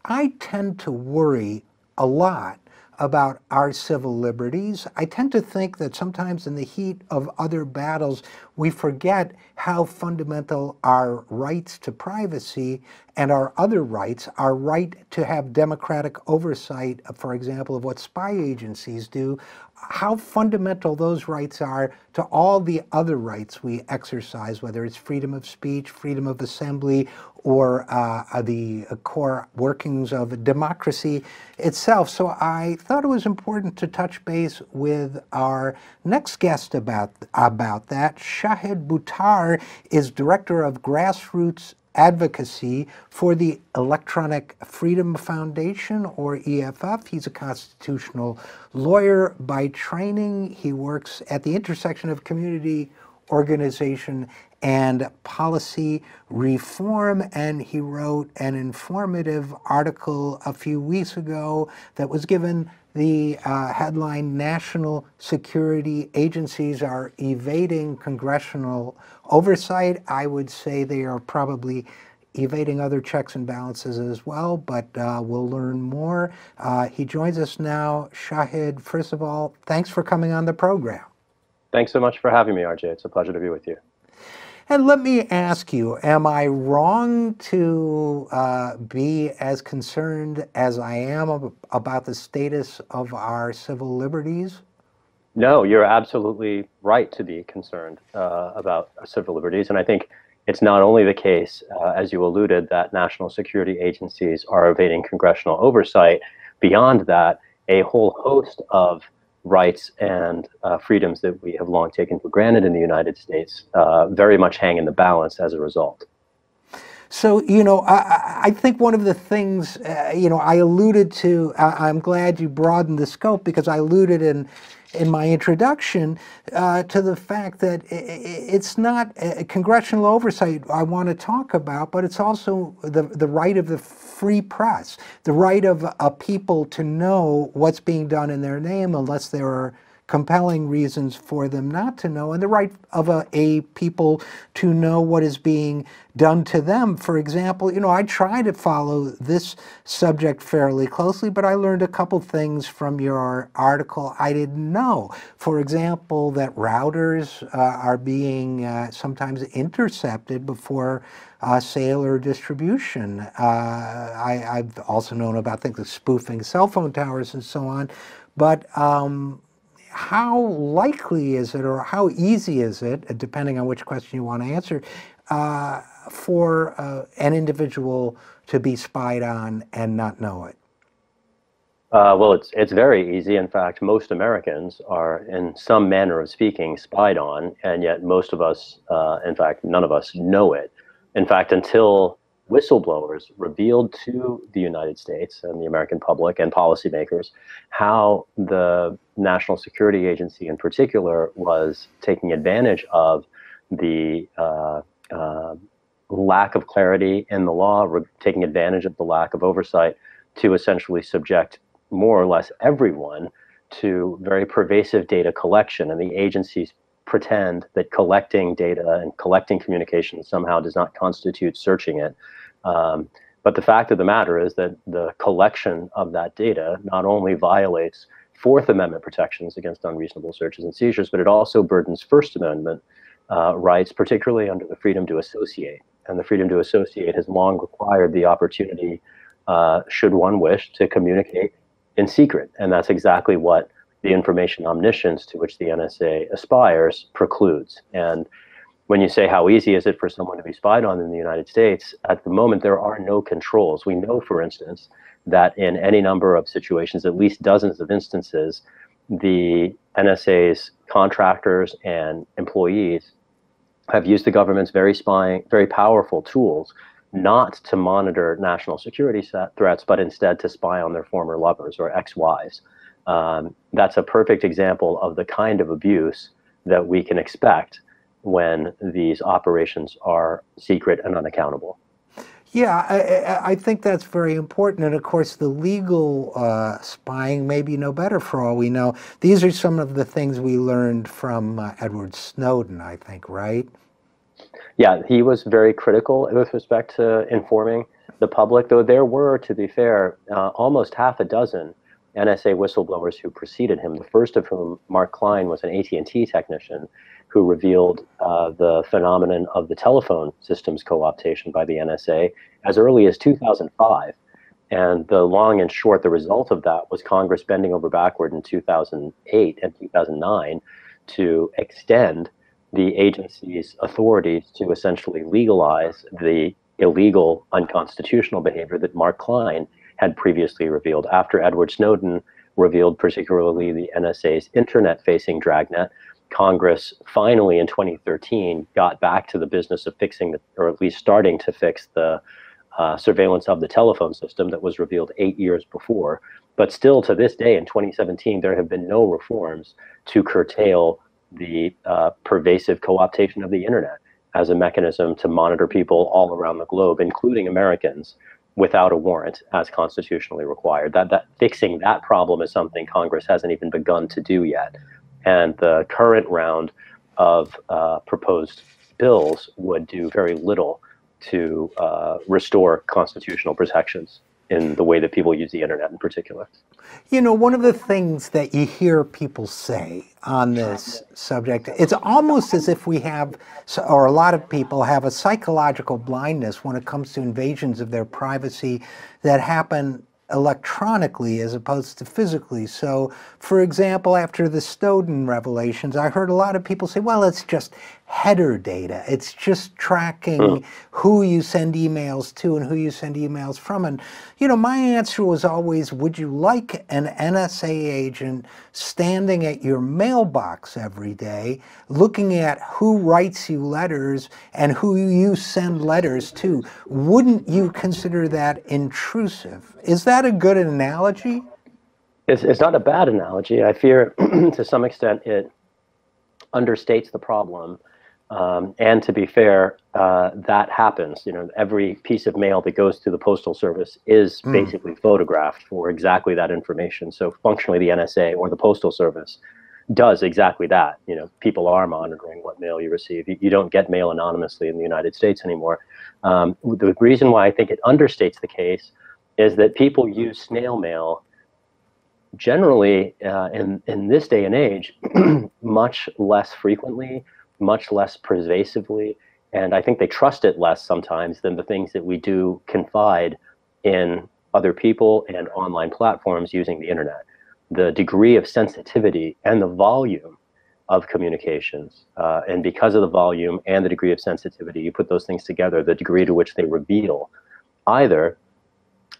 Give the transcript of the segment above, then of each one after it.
I tend to worry a lot about our civil liberties. I tend to think that sometimes in the heat of other battles, we forget how fundamental our rights to privacy and our other rights, our right to have democratic oversight, for example, of what spy agencies do, how fundamental those rights are to all the other rights we exercise, whether it's freedom of speech, freedom of assembly, or the core workings of democracy itself. So I thought it was important to touch base with our next guest about that. Shahid Buttar is Director of Grassroots Advocacy for the Electronic Freedom Foundation, or EFF. He's a constitutional lawyer by training. He works at the intersection of community organization and policy reform, and he wrote an informative article a few weeks ago that was given the headline, "National Security Agencies Are Evading Congressional Oversight." I would say they are probably evading other checks and balances as well, but we'll learn more. He joins us now. Shahid, first of all, thanks for coming on the program. Thanks so much for having me, RJ. It's a pleasure to be with you. And let me ask you, am I wrong to be as concerned as I am about the status of our civil liberties? No, you're absolutely right to be concerned about civil liberties. And I think it's not only the case, as you alluded, that national security agencies are evading congressional oversight. Beyond that, a whole host of rights and freedoms that we have long taken for granted in the United States very much hang in the balance as a result. So, I think one of the things, I alluded to, I'm glad you broadened the scope, because I alluded in my introduction to the fact that it's not congressional oversight I want to talk about, but it's also the right of the free press, the right of people to know what's being done in their name unless there are compelling reasons for them not to know, and the right of a people to know what is being done to them. For example, I try to follow this subject fairly closely, but I learned a couple things from your article I didn't know. For example, that routers are being sometimes intercepted before sale or distribution. I've also known about things like spoofing cell phone towers and so on, but how likely is it, or how easy is it, depending on which question you want to answer, for an individual to be spied on and not know it? Well, it's very easy. In fact, most Americans are, in some manner of speaking, spied on, and yet most of us, in fact, none of us know it. In fact, until whistleblowers revealed to the United States and the American public and policymakers how the National Security Agency in particular was taking advantage of the lack of clarity in the law, taking advantage of the lack of oversight to essentially subject more or less everyone to very pervasive data collection. And the agencies pretend that collecting data and collecting communication somehow does not constitute searching it. But the fact of the matter is that the collection of that data not only violates Fourth Amendment protections against unreasonable searches and seizures, but it also burdens First Amendment rights, particularly under the freedom to associate. And the freedom to associate has long required the opportunity, should one wish, to communicate in secret. And that's exactly what the information omniscience to which the NSA aspires precludes. And when you say how easy is it for someone to be spied on in the United States, at the moment there are no controls. We know, for instance, that in any number of situations, at least dozens of instances, the NSA's contractors and employees have used the government's very powerful tools not to monitor national security threats, but instead to spy on their former lovers or ex-wives. That's a perfect example of the kind of abuse that we can expect when these operations are secret and unaccountable. Yeah, I think that's very important. And of course, the legal spying may be no better for all we know. These are some of the things we learned from Edward Snowden, I think, right? Yeah, he was very critical with respect to informing the public, though there were, to be fair, almost half a dozen NSA whistleblowers who preceded him, the first of whom, Mark Klein, was an AT&T technician who revealed the phenomenon of the telephone system's co-optation by the NSA as early as 2005. And the long and short, the result of that was Congress bending over backward in 2008 and 2009 to extend the agency's authorities to essentially legalize the illegal, unconstitutional behavior that Mark Klein had previously revealed. After Edward Snowden revealed particularly the NSA's internet-facing dragnet, Congress finally in 2013 got back to the business of fixing, or at least starting to fix, the surveillance of the telephone system that was revealed 8 years before. But still to this day in 2017, there have been no reforms to curtail the pervasive co-optation of the internet as a mechanism to monitor people all around the globe, including Americans, without a warrant as constitutionally required. That fixing that problem is something Congress hasn't even begun to do yet. And the current round of proposed bills would do very little to restore constitutional protections in the way that people use the internet in particular. You know, one of the things that you hear people say on this subject, it's almost as if we have, or a lot of people have, a psychological blindness when it comes to invasions of their privacy that happen electronically as opposed to physically. So, for example, after the Snowden revelations, I heard a lot of people say, well, it's just header data. It's just tracking who you send emails to and who you send emails from. And, you know, my answer was always, would you like an NSA agent standing at your mailbox every day, looking at who writes you letters and who you send letters to? Wouldn't you consider that intrusive? Is that a good analogy? It's not a bad analogy. I fear to some extent it understates the problem. And to be fair, that happens. You know, every piece of mail that goes to the Postal Service is basically photographed for exactly that information. So functionally, the NSA or the Postal Service does exactly that. You know, people are monitoring what mail you receive. You don't get mail anonymously in the United States anymore. The reason why I think it understates the case is that people use snail mail generally in this day and age much less frequently, much less pervasively, and I think they trust it less sometimes than the things that we do confide in other people and online platforms using the internet. The degree of sensitivity and the volume of communications, and because of the volume and the degree of sensitivity, you put those things together, the degree to which they reveal either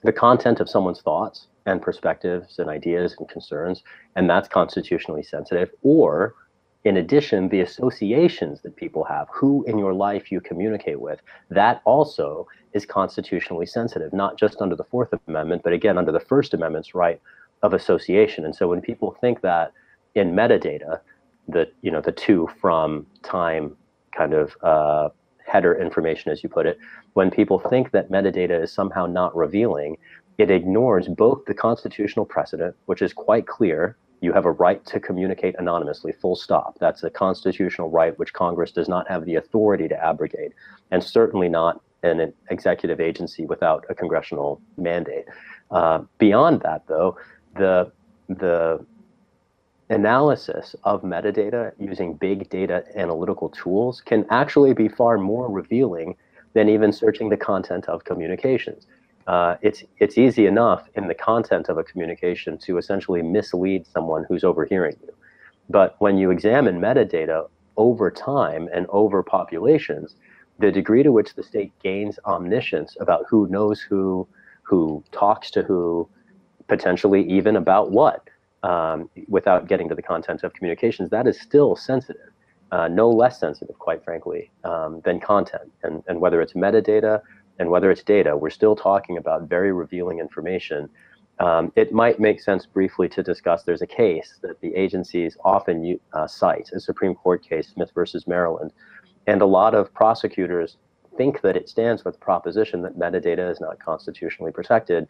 the content of someone's thoughts and perspectives and ideas and concerns, and that's constitutionally sensitive, or in addition, the associations that people have, who in your life you communicate with, that also is constitutionally sensitive, not just under the Fourth Amendment, but again, under the First Amendment's right of association. And so when people think that in metadata, the to from time kind of header information, as you put it, when people think that metadata is somehow not revealing, it ignores both the constitutional precedent, which is quite clear. You have a right to communicate anonymously, full stop. That's a constitutional right which Congress does not have the authority to abrogate, and certainly not an executive agency without a congressional mandate. Beyond that, though, the analysis of metadata using big data analytical tools can actually be far more revealing than even searching the content of communications. It's easy enough in the content of a communication to essentially mislead someone who's overhearing you. But when you examine metadata over time and over populations, the degree to which the state gains omniscience about who knows who talks to who, potentially even about what, without getting to the content of communications, that is still sensitive, no less sensitive, quite frankly, than content. And whether it's metadata and whether it's data, we're still talking about very revealing information. It might make sense briefly to discuss, there's a case that the agencies often cite, a Supreme Court case, Smith versus Maryland, and a lot of prosecutors think that it stands for the proposition that metadata is not constitutionally protected.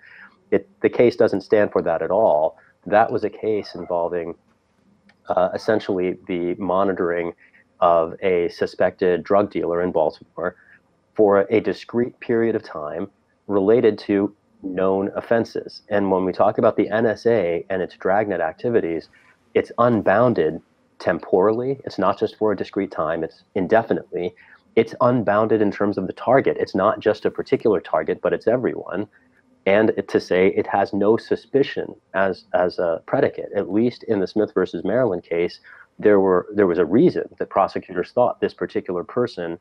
The case doesn't stand for that at all. That was a case involving essentially the monitoring of a suspected drug dealer in Baltimore for a discrete period of time related to known offenses. And when we talk about the NSA and its dragnet activities, it's unbounded temporally. It's not just for a discrete time, it's indefinitely. It's unbounded in terms of the target. It's not just a particular target, but it's everyone. And to say it has no suspicion as a predicate, at least in the Smith versus Maryland case, there was a reason that prosecutors thought this particular person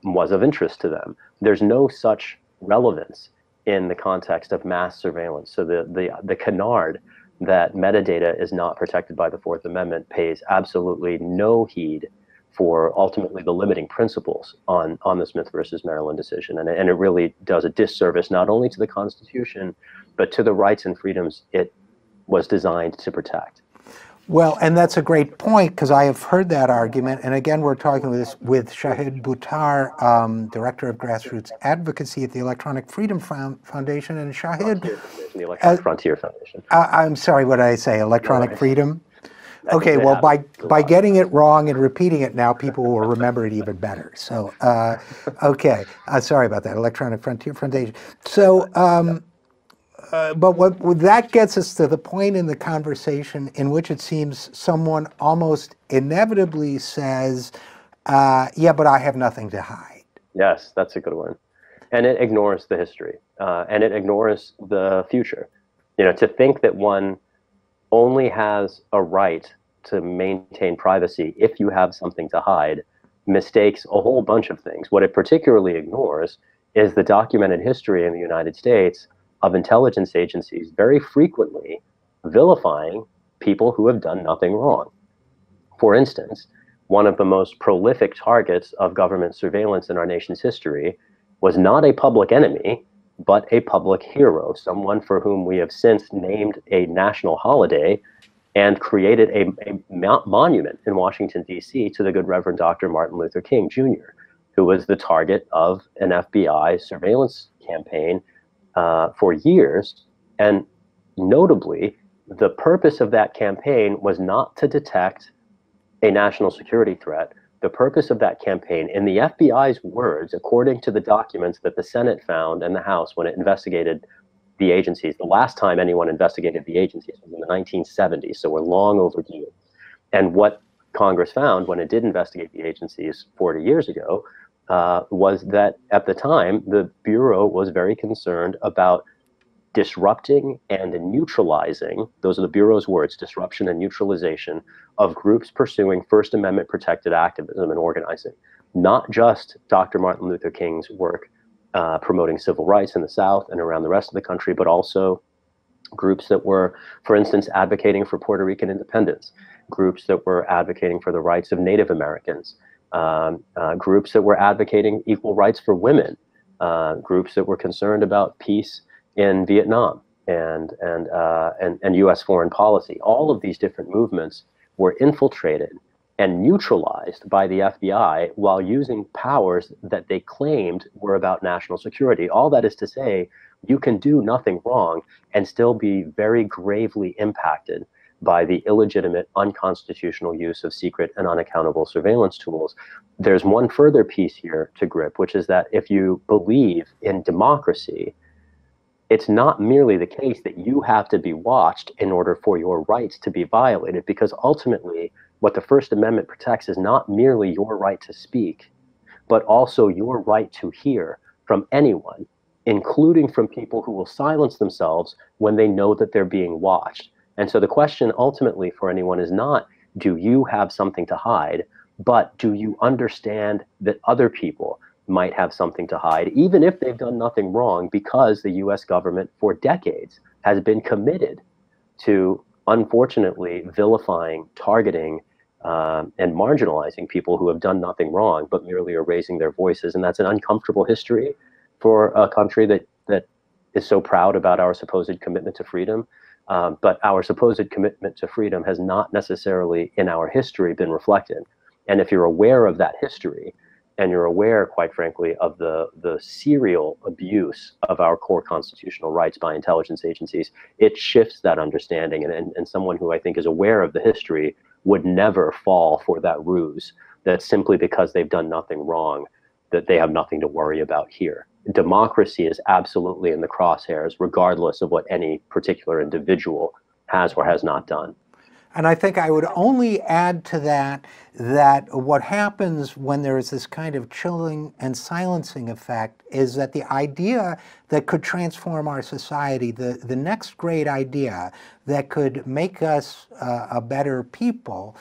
was of interest to them. There's no such relevance in the context of mass surveillance. So the canard that metadata is not protected by the Fourth Amendment pays absolutely no heed for ultimately the limiting principles on the Smith versus Maryland decision. And it really does a disservice not only to the Constitution, but to the rights and freedoms it was designed to protect. Well, and that's a great point, because I have heard that argument. And again, we're talking with Shahid Buttar, Director of Grassroots Advocacy at the Electronic Freedom Foundation. And Shahid, the Electronic Frontier Foundation. I'm sorry, what did I say? Electronic Freedom? Okay, well, by getting it wrong and repeating it now, people will remember it even better. So, okay, sorry about that, Electronic Frontier Foundation. So, but that gets us to the point in the conversation in which it seems someone almost inevitably says, yeah, but I have nothing to hide. Yes, that's a good one. And it ignores the history, and it ignores the future. You know, to think that one only has a right to maintain privacy if you have something to hide mistakes a whole bunch of things. What it particularly ignores is the documented history in the United States of intelligence agencies very frequently vilifying people who have done nothing wrong. For instance, one of the most prolific targets of government surveillance in our nation's history was not a public enemy, but a public hero, someone for whom we have since named a national holiday and created a monument in Washington, D.C. to the good Reverend Dr. Martin Luther King, Jr., who was the target of an FBI surveillance campaign for years. And notably, the purpose of that campaign was not to detect a national security threat. The purpose of that campaign, in the FBI's words, according to the documents that the Senate found and the House when it investigated the agencies, the last time anyone investigated the agencies was in the 1970s, so we're long overdue. And what Congress found when it did investigate the agencies 40 years ago was that at the time, the Bureau was very concerned about disrupting and neutralizing, those are the Bureau's words, disruption and neutralization of groups pursuing First Amendment protected activism and organizing. Not just Dr. Martin Luther King's work promoting civil rights in the South and around the rest of the country, but also groups that were, for instance, advocating for Puerto Rican independence, groups that were advocating for the rights of Native Americans, groups that were advocating equal rights for women, groups that were concerned about peace in Vietnam and U.S. foreign policy. All of these different movements were infiltrated and neutralized by the FBI while using powers that they claimed were about national security. All that is to say, you can do nothing wrong and still be very gravely impacted by the illegitimate, unconstitutional use of secret and unaccountable surveillance tools. There's one further piece here to grip, which is that if you believe in democracy, it's not merely the case that you have to be watched in order for your rights to be violated, because ultimately what the First Amendment protects is not merely your right to speak, but also your right to hear from anyone, including from people who will silence themselves when they know that they're being watched. And so the question ultimately for anyone is not, do you have something to hide, but do you understand that other people might have something to hide, even if they've done nothing wrong, because the US government for decades has been committed to, unfortunately, vilifying, targeting, and marginalizing people who have done nothing wrong, but merely are raising their voices. And that's an uncomfortable history for a country that is so proud about our supposed commitment to freedom. But our supposed commitment to freedom has not necessarily in our history been reflected. And if you're aware of that history, and you're aware, quite frankly, of the serial abuse of our core constitutional rights by intelligence agencies, it shifts that understanding. And someone who I think is aware of the history would never fall for that ruse that simply because they've done nothing wrong, that they have nothing to worry about here. Democracy is absolutely in the crosshairs, regardless of what any particular individual has or has not done. And I think I would only add to that that what happens when there is this kind of chilling and silencing effect is that the idea that could transform our society, the next great idea that could make us a better people,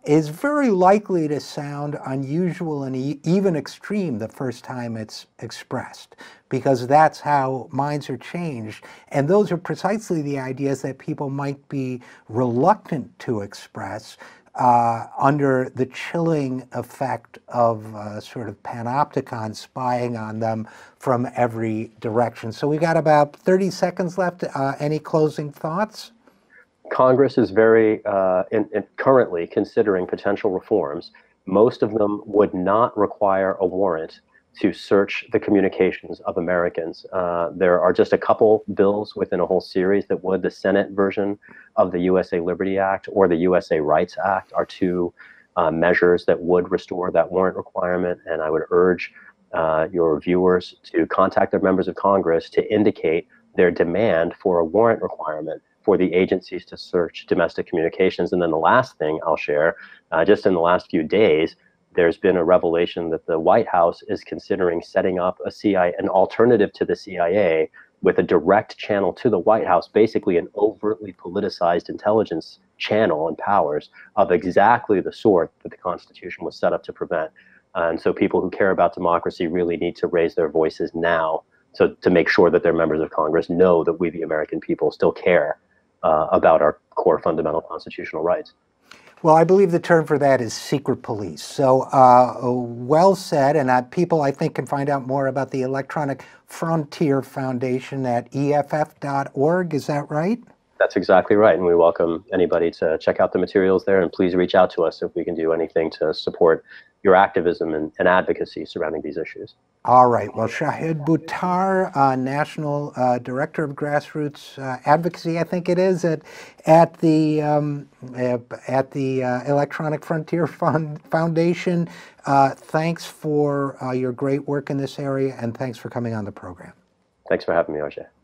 is very likely to sound unusual and even extreme the first time it's expressed, because that's how minds are changed. And those are precisely the ideas that people might be reluctant to express under the chilling effect of sort of panopticon spying on them from every direction. So we got about 30 seconds left. Any closing thoughts? Congress is currently considering potential reforms. Most of them would not require a warrant to search the communications of Americans. There are just a couple bills within a whole series that would. The Senate version of the USA Liberty Act or the USA Rights Act are two measures that would restore that warrant requirement. And I would urge your viewers to contact their members of Congress to indicate their demand for a warrant requirement for the agencies to search domestic communications. And then the last thing I'll share, just in the last few days, there's been a revelation that the White House is considering setting up an alternative to the CIA with a direct channel to the White House, basically an overtly politicized intelligence channel and powers of exactly the sort that the Constitution was set up to prevent. And so people who care about democracy really need to raise their voices now to make sure that their members of Congress know that we, the American people, still care about our core fundamental constitutional rights. Well, I believe the term for that is secret police. So well said, and people, I think, can find out more about the Electronic Frontier Foundation at EFF.org. Is that right? That's exactly right, and we welcome anybody to check out the materials there, and please reach out to us if we can do anything to support your activism and advocacy surrounding these issues. All right. Well, Shahid Buttar, National Director of Grassroots Advocacy, I think it is, at the Electronic Frontier Foundation. Thanks for your great work in this area, and thanks for coming on the program. Thanks for having me, RJ.